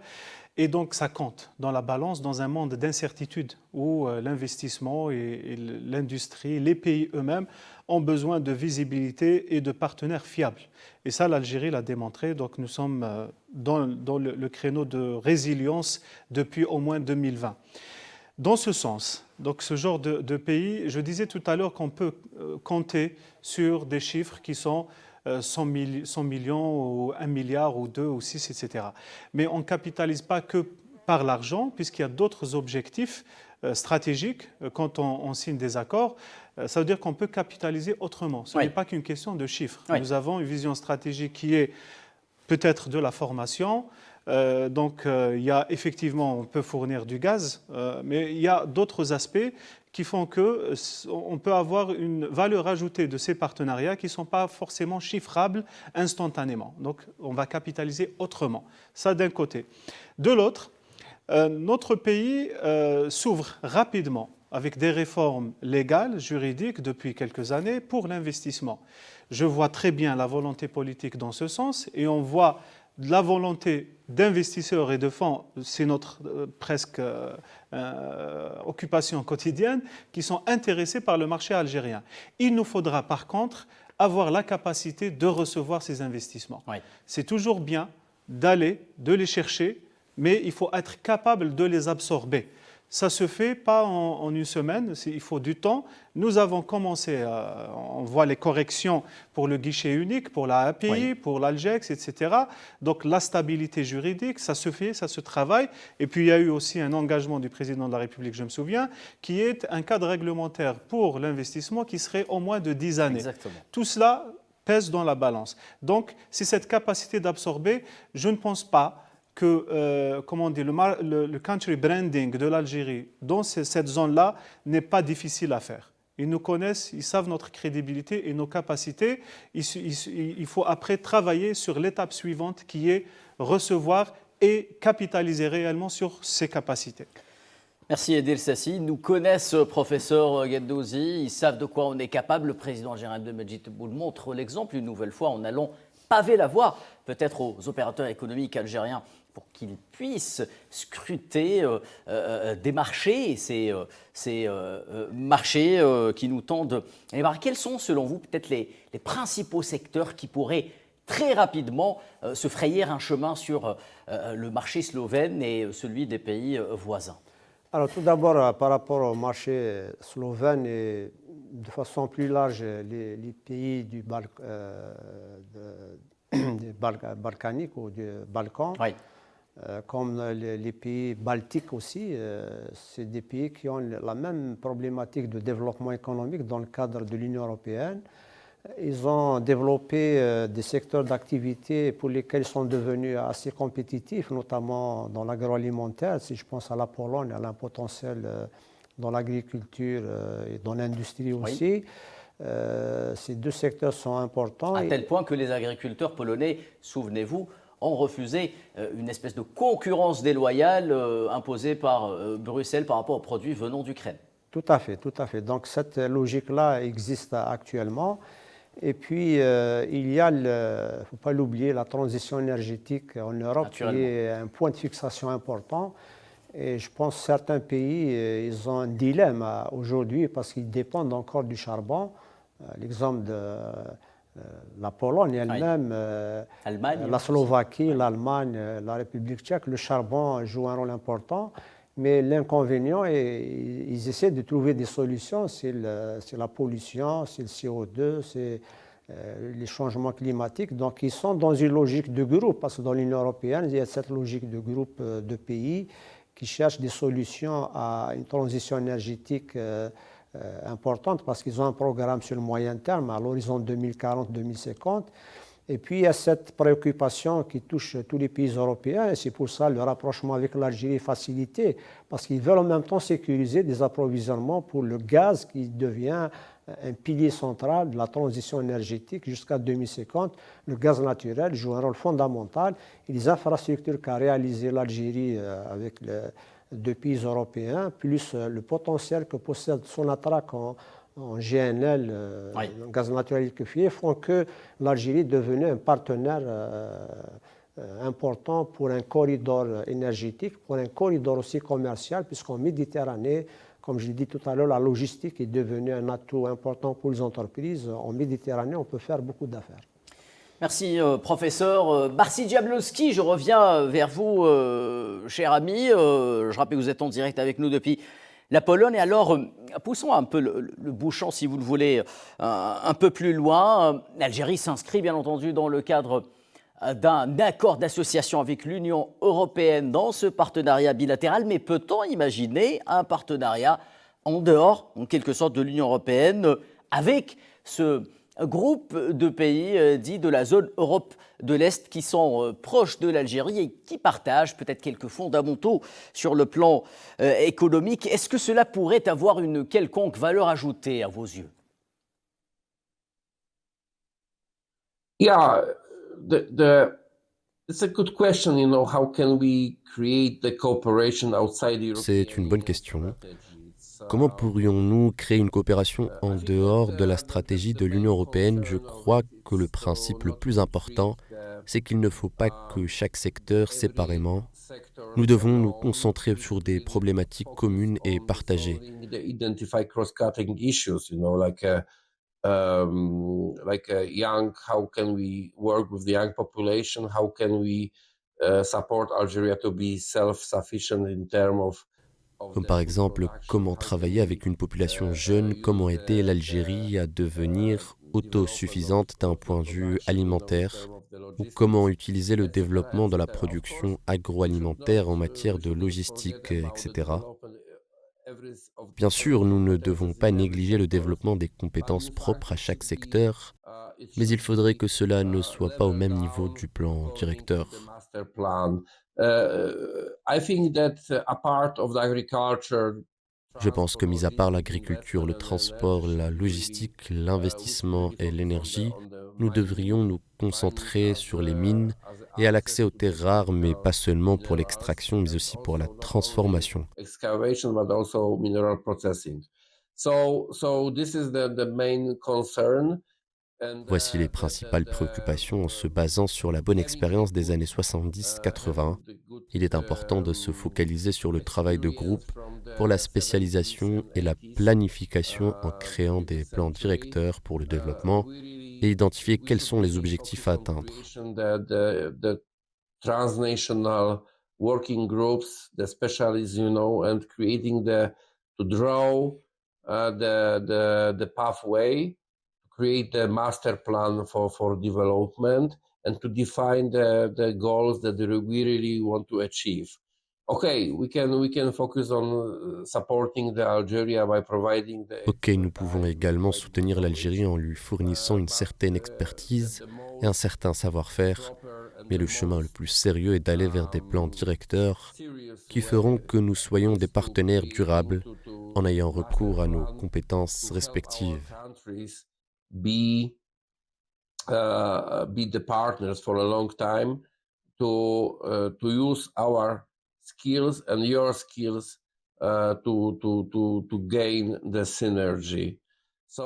[SPEAKER 3] Et donc ça compte dans la balance dans un monde d'incertitude où l'investissement et l'industrie, les pays eux-mêmes ont besoin de visibilité et de partenaires fiables. Et ça, l'Algérie l'a démontré. Donc nous sommes dans le créneau de résilience depuis au moins 2020. Dans ce sens, donc ce genre de pays, je disais tout à l'heure qu'on peut compter sur des chiffres qui sont 100 millions ou 1 milliard ou 2 ou 6, etc. Mais on ne capitalise pas que par l'argent, puisqu'il y a d'autres objectifs stratégiques quand on signe des accords. Ça veut dire qu'on peut capitaliser autrement. Ce n'est pas qu'une question de chiffres. Nous avons une vision stratégique qui est peut-être de la formation. Donc il y a effectivement, on peut fournir du gaz, mais il y a d'autres aspects qui font qu'on peut avoir une valeur ajoutée de ces partenariats qui ne sont pas forcément chiffrables instantanément. Donc on va capitaliser autrement. Ça d'un côté. De l'autre, notre pays s'ouvre rapidement avec des réformes légales, juridiques depuis quelques années pour l'investissement. Je vois très bien la volonté politique dans ce sens et on voit de la volonté d'investisseurs et de fonds, c'est notre presque occupation quotidienne, qui sont intéressés par le marché algérien. Il nous faudra par contre avoir la capacité de recevoir ces investissements.
[SPEAKER 2] Oui.
[SPEAKER 3] C'est toujours bien d'aller, de les chercher, mais il faut être capable de les absorber. Ça ne se fait pas en une semaine, il faut du temps. Nous avons commencé, on voit les corrections pour le guichet unique, pour la API,
[SPEAKER 2] oui.
[SPEAKER 3] pour l'Algex, etc. Donc la stabilité juridique, ça se fait, ça se travaille. Et puis il y a eu aussi un engagement du président de la République, je me souviens, qui est un cadre réglementaire pour l'investissement qui serait au moins de 10 années.
[SPEAKER 2] Exactement.
[SPEAKER 3] Tout cela pèse dans la balance. Donc c'est cette capacité d'absorber, je ne pense pas que comment on dit, le country branding de l'Algérie dans cette zone-là n'est pas difficile à faire. Ils nous connaissent, ils savent notre crédibilité et nos capacités. Il faut après travailler sur l'étape suivante qui est recevoir et capitaliser réellement sur ces capacités.
[SPEAKER 2] Merci Edil Sassi. Ils nous connaissent, professeur Ghedouzi. Ils savent de quoi on est capable. Le président algérien Abdelmajid Tebboune montre l'exemple une nouvelle fois en allant paver la voie, peut-être aux opérateurs économiques algériens, pour qu'ils puissent scruter des marchés, ces marchés qui nous tendent. Quels sont, selon vous, peut-être les principaux secteurs qui pourraient très rapidement se frayer un chemin sur le marché slovène et celui des pays voisins?
[SPEAKER 4] Alors tout d'abord, par rapport au marché slovène et de façon plus large, les pays du balkanique ou du Balkan,
[SPEAKER 2] oui.
[SPEAKER 4] Comme les pays baltiques aussi, c'est des pays qui ont la même problématique de développement économique dans le cadre de l'Union européenne. Ils ont développé des secteurs d'activité pour lesquels ils sont devenus assez compétitifs, notamment dans l'agroalimentaire. Si je pense à la Pologne, elle a un potentiel dans l'agriculture et dans l'industrie aussi.
[SPEAKER 2] Oui.
[SPEAKER 4] Ces deux secteurs sont importants.
[SPEAKER 2] À tel point que les agriculteurs polonais, souvenez-vous, ont refusé une espèce de concurrence déloyale imposée par Bruxelles par rapport aux produits venant d'Ukraine.
[SPEAKER 4] Tout à fait, tout à fait. Donc cette logique-là existe actuellement. Et puis, il y a, il ne faut pas l'oublier, la transition énergétique en Europe qui est un point de fixation important. Et je pense que certains pays, ils ont un dilemme aujourd'hui parce qu'ils dépendent encore du charbon. L'exemple de la Pologne elle-même, la Slovaquie, l'Allemagne, la République tchèque, le charbon joue un rôle important. Mais l'inconvénient, ils essaient de trouver des solutions, c'est la pollution, c'est le CO2, c'est les changements climatiques. Donc ils sont dans une logique de groupe, parce que dans l'Union européenne, il y a cette logique de groupe de pays qui cherchent des solutions à une transition énergétique importante, parce qu'ils ont un programme sur le moyen terme, à l'horizon 2040-2050. Et puis, il y a cette préoccupation qui touche tous les pays européens, et c'est pour ça le rapprochement avec l'Algérie est facilité, parce qu'ils veulent en même temps sécuriser des approvisionnements pour le gaz qui devient un pilier central de la transition énergétique jusqu'à 2050. Le gaz naturel joue un rôle fondamental, et les infrastructures qu'a réalisées l'Algérie avec les deux pays européens, plus le potentiel que possède Sonatrach en GNL, en gaz naturel liquéfié, font que l'Algérie est devenue un partenaire important pour un corridor énergétique, pour un corridor aussi commercial, puisqu'en Méditerranée, comme je l'ai dit tout à l'heure, la logistique est devenue un atout important pour les entreprises. En Méditerranée, on peut faire beaucoup d'affaires.
[SPEAKER 2] Merci, professeur. Barsi Diablowski, je reviens vers vous, cher ami. Je rappelle que vous êtes en direct avec nous depuis la Pologne. Et alors, poussons un peu le bouchon, si vous le voulez, un peu plus loin. L'Algérie s'inscrit, bien entendu, dans le cadre d'un accord d'association avec l'Union européenne dans ce partenariat bilatéral. Mais peut-on imaginer un partenariat en dehors, en quelque sorte, de l'Union européenne avec ce groupe de pays dits de la zone Europe de l'Est qui sont proches de l'Algérie et qui partagent peut-être quelques fondamentaux sur le plan économique? Est-ce que cela pourrait avoir une quelconque valeur ajoutée à vos yeux?
[SPEAKER 6] Yeah, it's a good question. How can we create the cooperation outside the European
[SPEAKER 1] C'est une bonne question. Comment pourrions-nous créer une coopération en dehors de la stratégie de l'Union européenne? Je crois que le principe le plus important c'est qu'il ne faut pas que chaque secteur, séparément, nous devons nous concentrer sur des problématiques communes et partagées.
[SPEAKER 6] Young, how can we work with the young population? How can we support Algeria to be self-sufficient in terms of
[SPEAKER 1] Comme par exemple, comment travailler avec une population jeune, comment aider l'Algérie à devenir autosuffisante d'un point de vue alimentaire, ou comment utiliser le développement de la production agroalimentaire en matière de logistique, etc. Bien sûr, nous ne devons pas négliger le développement des compétences propres à chaque secteur, mais il faudrait que cela ne soit pas au même niveau du plan directeur. Je pense que, mis à part l'agriculture, le transport, la logistique, l'investissement et l'énergie, nous devrions nous concentrer sur les mines et à l'accès aux terres rares, mais pas seulement pour l'extraction, mais aussi pour la transformation. Voici les principales préoccupations en se basant sur la bonne expérience des années 70-80. Il est important de se focaliser sur le travail de groupe pour la spécialisation et la planification en créant des plans directeurs pour le développement et identifier quels sont les objectifs à atteindre.
[SPEAKER 6] Transnational working groups, the specialists, and creating to draw the pathway, create the master plan for development, and to define the goals that we really want to achieve. Okay, we can focus on supporting the Algeria by providing the...
[SPEAKER 1] Ok, nous pouvons également soutenir l'Algérie en lui fournissant une certaine expertise et un certain savoir-faire, mais le chemin le plus sérieux est d'aller vers des plans directeurs qui feront que nous soyons des partenaires durables en ayant recours à nos compétences respectives.
[SPEAKER 6] Be the partners for a long time to use our skills and your skills to gain the synergy.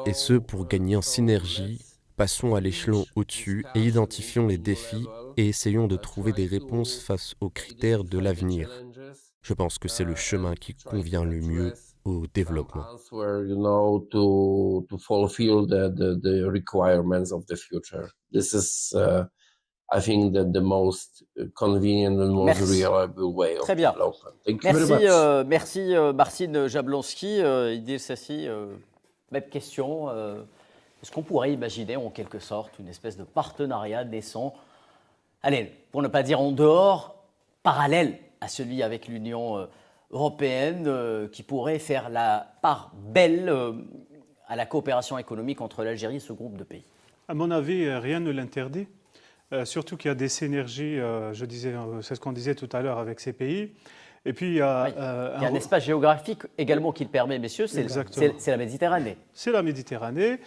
[SPEAKER 1] Et ce, pour gagner en synergie, passons à l'échelon au-dessus et identifions les défis et essayons de trouver des réponses face aux critères de l'avenir. Je pense que c'est le chemin qui convient le mieux au développement.
[SPEAKER 6] To fulfill the requirements of the future. This is, I think, the most convenient and most reliable way of development. Thank you very much.
[SPEAKER 2] Merci Marcin Jablonski. Idil Sassi, même question. Est-ce qu'on pourrait imaginer en quelque sorte une espèce de partenariat naissant, allez, pour ne pas dire en dehors, parallèle à celui avec l'Union européenne, qui pourrait faire la part belle à la coopération économique entre l'Algérie et ce groupe de pays?
[SPEAKER 3] À mon avis, rien ne l'interdit. Surtout qu'il y a des synergies, je disais, c'est ce qu'on disait tout à l'heure avec ces pays. Et puis, il y a
[SPEAKER 2] un espace géographique également qui le permet, messieurs, c'est la Méditerranée.
[SPEAKER 3] C'est la Méditerranée.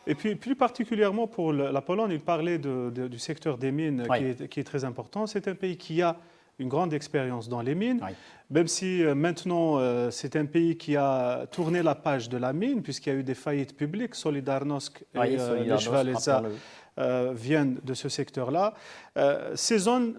[SPEAKER 3] Et puis, plus particulièrement pour la Pologne, il parlait du secteur des mines qui est très important. C'est un pays qui a une grande expérience dans les mines, même si maintenant c'est un pays qui a tourné la page de la mine, puisqu'il y a eu des faillites publiques. Solidarnosc et Lechvalesa viennent de ce secteur-là. Ces zones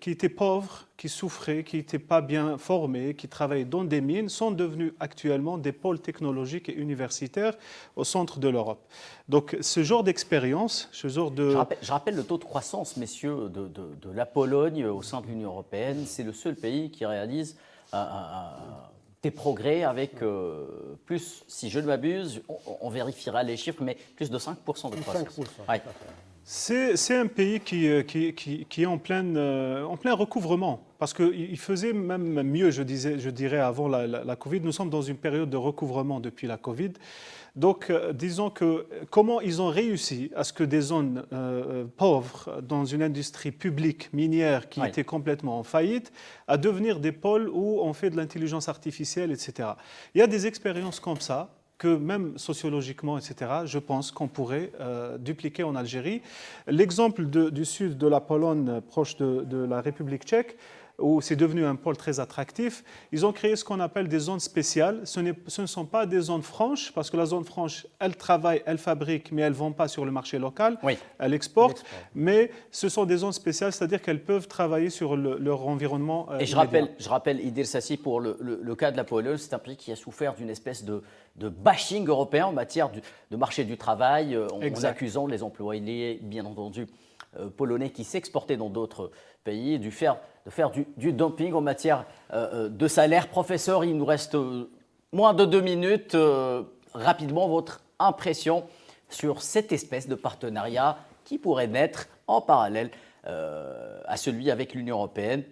[SPEAKER 3] qui étaient pauvres, qui souffraient, qui n'étaient pas bien formées, qui travaillaient dans des mines, sont devenues actuellement des pôles technologiques et universitaires au centre de l'Europe. Donc ce genre d'expérience, ce genre de...
[SPEAKER 2] Je rappelle le taux de croissance, messieurs, de la Pologne au sein de l'Union européenne. C'est le seul pays qui réalise des progrès avec plus, si je ne m'abuse, on vérifiera les chiffres, mais plus de 5% de croissance.
[SPEAKER 4] 5%.
[SPEAKER 3] C'est un pays qui est en plein recouvrement, parce qu'il faisait même mieux, je dirais, avant la Covid. Nous sommes dans une période de recouvrement depuis la Covid. Donc, disons que comment ils ont réussi à ce que des zones pauvres dans une industrie publique minière qui était complètement en faillite, à devenir des pôles où on fait de l'intelligence artificielle, etc. Il y a des expériences comme ça, que même sociologiquement, etc., je pense qu'on pourrait dupliquer en Algérie. L'exemple du sud de la Pologne, proche de la République tchèque, où c'est devenu un pôle très attractif, ils ont créé ce qu'on appelle des zones spéciales. Ce ne sont pas des zones franches, parce que la zone franche, elle travaille, elle fabrique, mais elle ne vend pas sur le marché local, elle exporte. Mais ce sont des zones spéciales, c'est-à-dire qu'elles peuvent travailler sur leur environnement.
[SPEAKER 2] Et je rappelle, Idil Sassi, pour le cas de la Pologne, c'est un pays qui a souffert d'une espèce de bashing européen en matière de marché du travail, en accusant les employés, bien entendu, polonais qui s'exportaient dans d'autres pays, de faire du dumping en matière de salaire. Professeur, il nous reste moins de 2 minutes. Rapidement, votre impression sur cette espèce de partenariat qui pourrait naître en parallèle à celui avec l'Union européenne,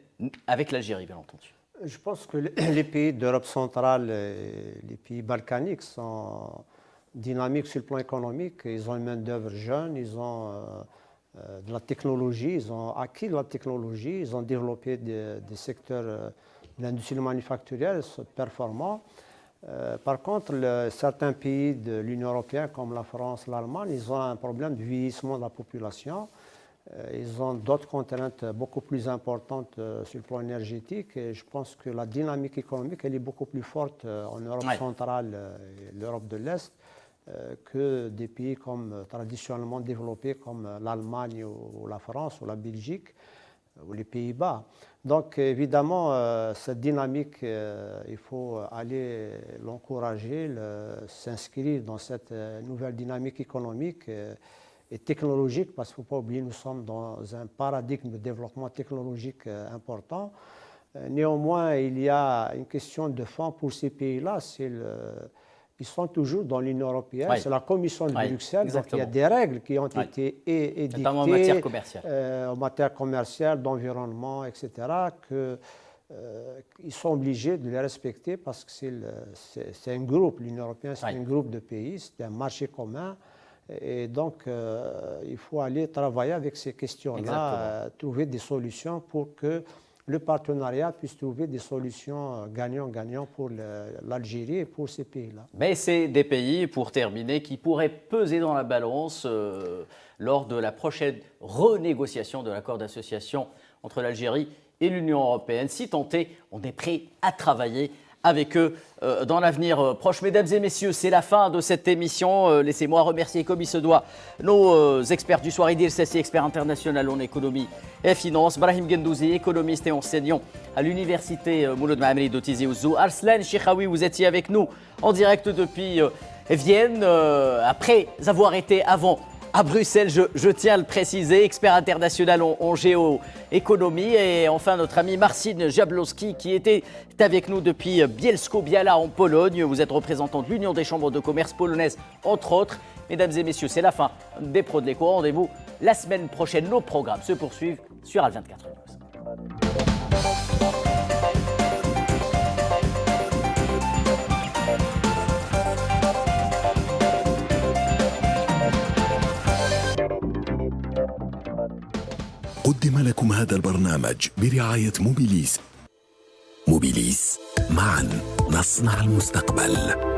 [SPEAKER 2] avec l'Algérie, bien entendu.
[SPEAKER 4] Je pense que les pays d'Europe centrale, les pays balkaniques sont dynamiques sur le plan économique. Ils ont une main-d'œuvre jeune, ils ont de la technologie, ils ont acquis de la technologie, ils ont développé des secteurs de l'industrie manufacturière performants. Par contre, certains pays de l'Union européenne, comme la France, l'Allemagne, ils ont un problème de vieillissement de la population. Ils ont d'autres contraintes beaucoup plus importantes sur le plan énergétique et je pense que la dynamique économique elle est beaucoup plus forte en Europe centrale et l'Europe de l'Est que des pays traditionnellement développés comme l'Allemagne ou la France ou la Belgique ou les Pays-Bas. Donc évidemment, cette dynamique, il faut aller l'encourager, s'inscrire dans cette nouvelle dynamique économique et technologique, parce qu'il ne faut pas oublier que nous sommes dans un paradigme de développement technologique important. Néanmoins, il y a une question de fond pour ces pays-là. Ils sont toujours dans l'Union européenne, c'est la Commission de Bruxelles, donc il y a des règles qui ont été édictées
[SPEAKER 2] notamment en matière commerciale,
[SPEAKER 4] en matière commerciale, d'environnement, etc., qu'ils sont obligés de les respecter parce que c'est un groupe, l'Union européenne, c'est un groupe de pays, c'est un marché commun. Et donc, il faut aller travailler avec ces questions-là, trouver des solutions pour que le partenariat puisse trouver des solutions gagnant-gagnant pour l'Algérie et pour ces pays-là.
[SPEAKER 2] Mais c'est des pays, pour terminer, qui pourraient peser dans la balance lors de la prochaine renégociation de l'accord d'association entre l'Algérie et l'Union européenne. Si tant est, on est prêt à travailler avec eux dans l'avenir proche. Mesdames et messieurs, c'est la fin de cette émission. Laissez-moi remercier comme il se doit nos experts du soir. Idil Sassi, expert international en économie et finance. Brahim Gendouzi, économiste et enseignant à l'université Mouloud Maamri de Tizi Ouzou. Arslan Cheikhaoui, vous étiez avec nous en direct depuis Vienne. Après avoir été avant à Bruxelles, je tiens à le préciser, expert international en géoéconomie. Et enfin, notre ami Marcin Jablowski, qui était avec nous depuis Bielsko-Biała en Pologne. Vous êtes représentant de l'Union des chambres de commerce polonaises, entre autres. Mesdames et messieurs, c'est la fin des Pros de l'Éco. Rendez-vous la semaine prochaine. Nos programmes se poursuivent sur Al24 News.
[SPEAKER 10] قدم لكم هذا البرنامج برعاية موبيليس. موبيليس، معا نصنع المستقبل.